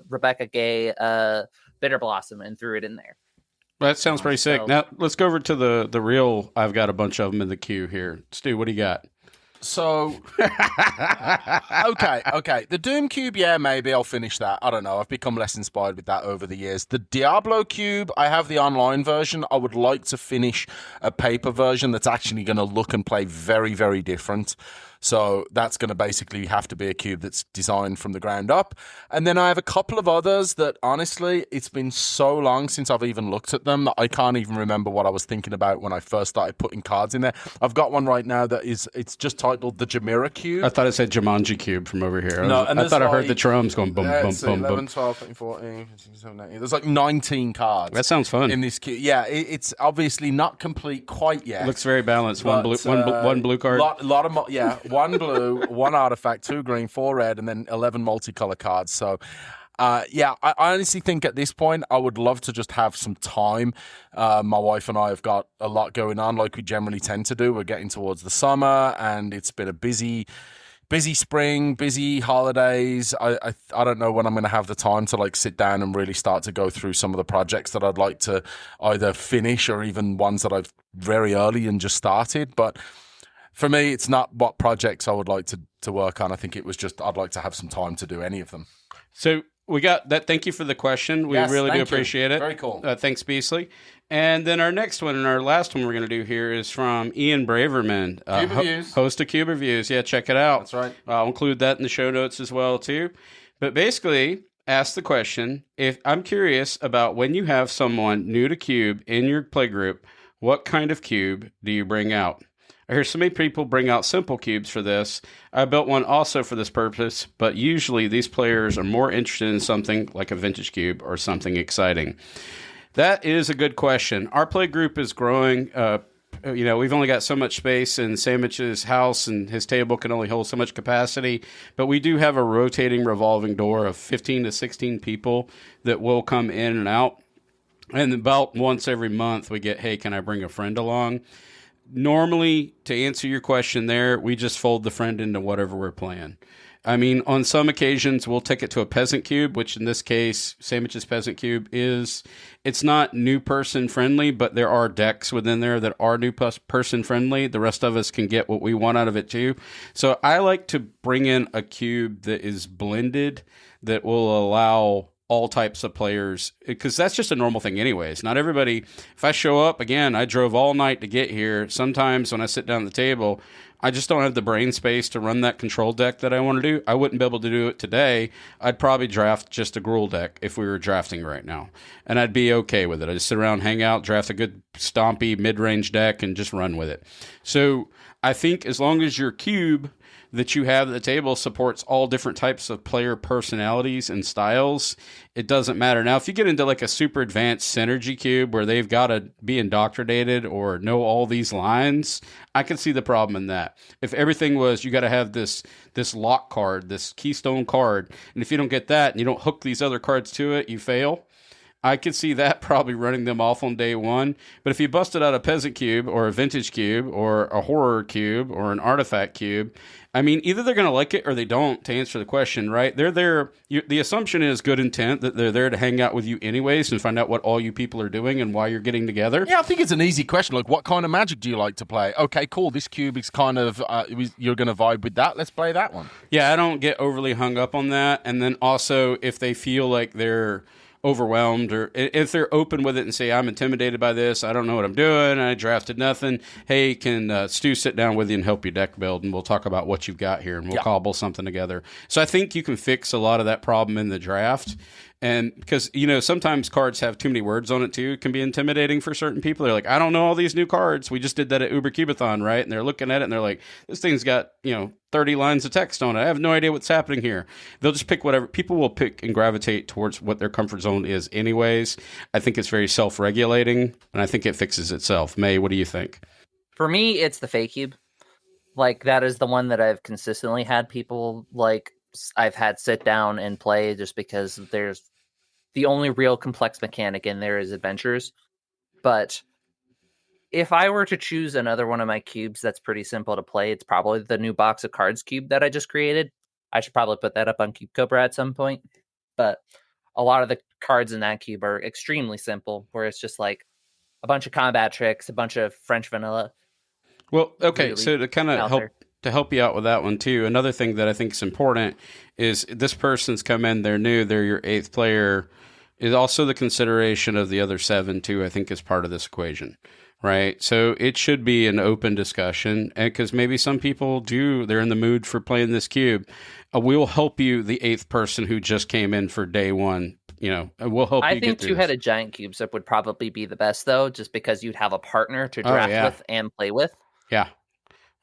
Rebecca Gay Bitter Blossom and threw it in there.
That sounds pretty sick. Now, let's go over to the real, I've got a bunch of them in the queue here. Stu, what do you got?
So, okay. The Doom Cube, yeah, maybe I'll finish that. I don't know. I've become less inspired with that over the years. The Diablo Cube, I have the online version. I would like to finish a paper version that's actually going to look and play very, very different. So that's going to basically have to be a cube that's designed from the ground up. And then I have a couple of others that, honestly, it's been so long since I've even looked at them that I can't even remember what I was thinking about when I first started putting cards in there. I've got one right now it's just titled the Jamira Cube.
I thought it said Jumanji Cube from over here.
No,
I thought I heard the drums going boom, boom, boom,
11,
boom.
12, 13, 14, 15, 17, 18. There's like 19 cards.
That sounds fun.
In this cube. Yeah, it's obviously not complete quite yet.
It looks very balanced. One blue card.
One blue, one artifact, 2 green, 4 red, and then 11 multicolor cards. So, I honestly think at this point I would love to just have some time. My wife and I have got a lot going on, like we generally tend to do. We're getting towards the summer, and it's been a busy spring, busy holidays. I don't know when I'm going to have the time to like sit down and really start to go through some of the projects that I'd like to either finish or even ones that I've very early and just started. But for me, it's not what projects I would like to work on. I think it was just I'd like to have some time to do any of them.
So we got that. Thank you for the question. We really do appreciate it.
Very cool.
Thanks, Beasley. And then our next one and our last one we're going to do here is from Ian Braverman, host of Cube Reviews. Yeah, check it out.
That's right.
I'll include that in the show notes as well, too. But basically, ask the question, if I'm curious about when you have someone new to Cube in your playgroup, what kind of cube do you bring out? I hear so many people bring out simple cubes for this. I built one also for this purpose, but usually these players are more interested in something like a vintage cube or something exciting. That is a good question. Our play group is growing. We've only got so much space, and Sandwich's house and his table can only hold so much capacity. But we do have a rotating revolving door of 15 to 16 people that will come in and out. And about once every month we get, hey, can I bring a friend along? Normally, to answer your question there, we just fold the friend into whatever we're playing. I mean, on some occasions, we'll take it to a peasant cube, which in this case, Sandwich's peasant cube it's not new person friendly, but there are decks within there that are new person friendly. The rest of us can get what we want out of it too. So I like to bring in a cube that is blended, that will allow all types of players, because that's just a normal thing anyways. Not everybody, if I show up, again, I drove all night to get here. Sometimes when I sit down at the table, I just don't have the brain space to run that control deck that I want to do. I wouldn't be able to do it today. I'd probably draft just a Gruul deck if we were drafting right now, and I'd be okay with it. I'd just sit around, hang out, draft a good stompy mid-range deck, and just run with it. So I think as long as your cube that you have at the table supports all different types of player personalities and styles, it doesn't matter. Now, if you get into like a super advanced synergy cube where they've got to be indoctrinated or know all these lines, I can see the problem in that. If everything was, you got to have this lock card, this keystone card, and if you don't get that and you don't hook these other cards to it, you fail. I could see that probably running them off on day one. But if you busted out a peasant cube or a vintage cube or a horror cube or an artifact cube, I mean, either they're going to like it or they don't, to answer the question, right? They're there. The assumption is good intent, that they're there to hang out with you anyways and find out what all you people are doing and why you're getting together.
Yeah, I think it's an easy question. Like, what kind of Magic do you like to play? Okay, cool. This cube is kind of, you're going to vibe with that. Let's play that one.
Yeah, I don't get overly hung up on that. And then also, if they feel like they're overwhelmed, or if they're open with it and say, I'm intimidated by this, I don't know what I'm doing, I drafted nothing, hey, can Stu sit down with you and help you deck build, and we'll talk about what you've got here, and we'll cobble something together. So I think you can fix a lot of that problem in the draft. And because, sometimes cards have too many words on it too. It can be intimidating for certain people. They're like, I don't know all these new cards. We just did that at Uber Cubathon, right? And they're looking at it and they're like, this thing's got, 30 lines of text on it. I have no idea what's happening here. They'll just pick whatever. People will pick and gravitate towards what their comfort zone is anyways. I think it's very self-regulating, and I think it fixes itself. May, what do you think?
For me, it's the Fey Cube. Like, that is the one that I've consistently had people, like, I've had sit down and play, just because there's the only real complex mechanic in there is adventures. But if I were to choose another one of my cubes that's pretty simple to play, it's probably the new box of cards cube that I just created. I should probably put that up on Cube Cobra at some point. But a lot of the cards in that cube are extremely simple, where it's just like a bunch of combat tricks, a bunch of French vanilla.
Well, okay,
really
so to kind of help you out with that one too, another thing that I think is important is this person's come in, they're new, they're your 8th player, is also the consideration of the other 7 too, I think is part of this equation. Right. So it should be an open discussion, because maybe some people they're in the mood for playing this cube. We'll help you, the 8th person who just came in for day one. We'll help you.
I think two-headed giant cubes would probably be the best, though, just because you'd have a partner to draft with and play with.
Yeah.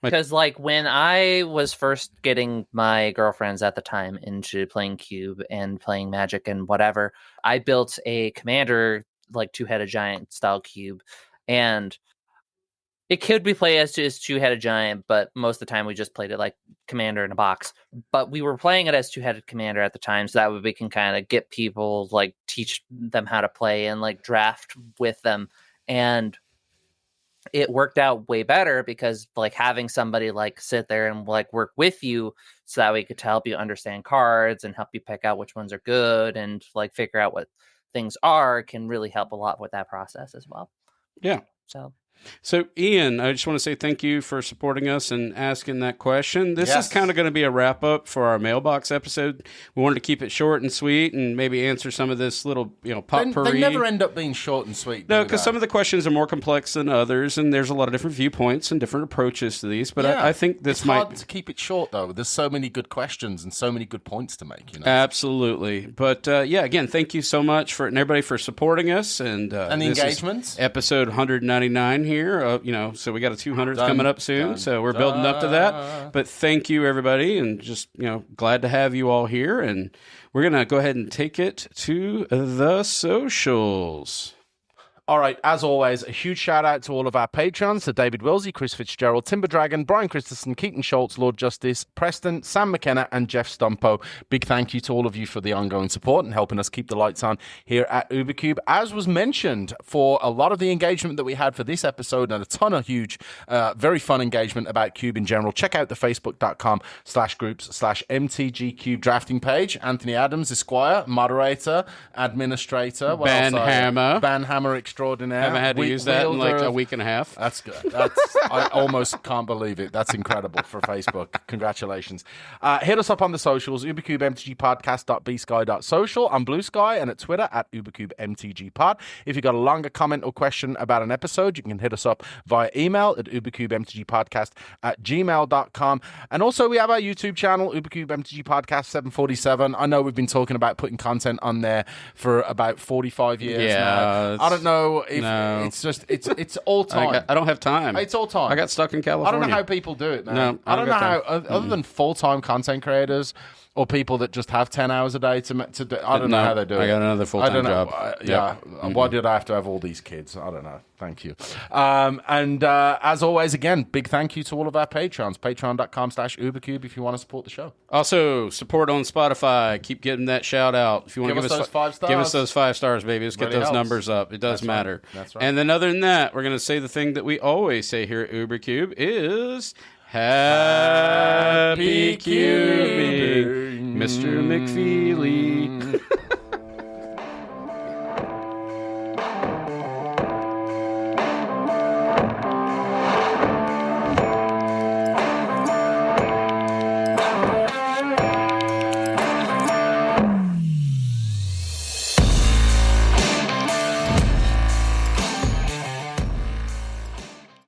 Because, like, when I was first getting my girlfriends at the time into playing Cube and playing Magic and whatever, I built a commander, like, two-headed giant style cube. And it could be played as two-headed giant, but most of the time we just played it like commander in a box. But we were playing it as two-headed commander at the time, so that way we can kind of get people, like, teach them how to play and, like, draft with them. And it worked out way better because, like, having somebody, like, sit there and, like, work with you so that we could help you understand cards and help you pick out which ones are good and, like, figure out what things are can really help a lot with that process as well.
Yeah. So, Ian, I just want to say thank you for supporting us and asking that question. This is kind of going to be a wrap-up for our mailbox episode. We wanted to keep it short and sweet and maybe answer some of this little, potpourri.
They never end up being short and sweet.
No, because some of the questions are more complex than others, and there's a lot of different viewpoints and different approaches to these. But I think it's hard
to keep it short, though. There's so many good questions and so many good points to make.
Absolutely. But, again, thank you so much for everybody for supporting us. And
the engagement.
Episode 199 here. So we got a 200th coming up soon, so we're building up to that. But thank you, everybody, and just glad to have you all here. And we're gonna go ahead and take it to the socials.
All right, as always, a huge shout out to all of our patrons, to David Wilsey, Chris Fitzgerald, Timber Dragon, Brian Christensen, Keaton Schultz, Lord Justice, Preston, Sam McKenna, and Jeff Stumpo. Big thank you to all of you for the ongoing support and helping us keep the lights on here at UberCube. As was mentioned, for a lot of the engagement that we had for this episode and a ton of huge, very fun engagement about Cube in general, check out the facebook.com/groups/MTGCube drafting page. Anthony Adams, Esquire, moderator, administrator. What else? Banhammer extraordinaire.
Haven't had to use that in like a week and a half.
That's good. I almost can't believe it. That's incredible for Facebook. Congratulations. Hit us up on the socials, ubercubemtgpodcast.bsky.social, on Blue Sky, and at Twitter at ubercubemtgpod. If you've got a longer comment or question about an episode, you can hit us up via email at ubercubemtgpodcast@gmail.com. And also we have our YouTube channel, Ubercube MTG Podcast 747. I know we've been talking about putting content on there for about 45 years now. I don't know if it's all time.
I don't have time.
It's all time.
I got stuck in California.
I don't know how people do it, man.
No,
I don't know how, other than full-time content creators or people that just have 10 hours a day to do. I don't know how they do it.
I got another full-time job.
Why did I have to have all these kids? I don't know. Thank you. And as always, again, big thank you to all of our patrons. Patreon.com/UberCube if you want to support the show.
Also, support on Spotify. Keep getting that shout out. If you want to
give us those 5 stars.
Give us those 5 stars, baby. Let's get those numbers up. It does matter.
Right. That's right.
And then other than that, we're going to say the thing that we always say here at UberCube is Happy Cubing, Mr. McFeely.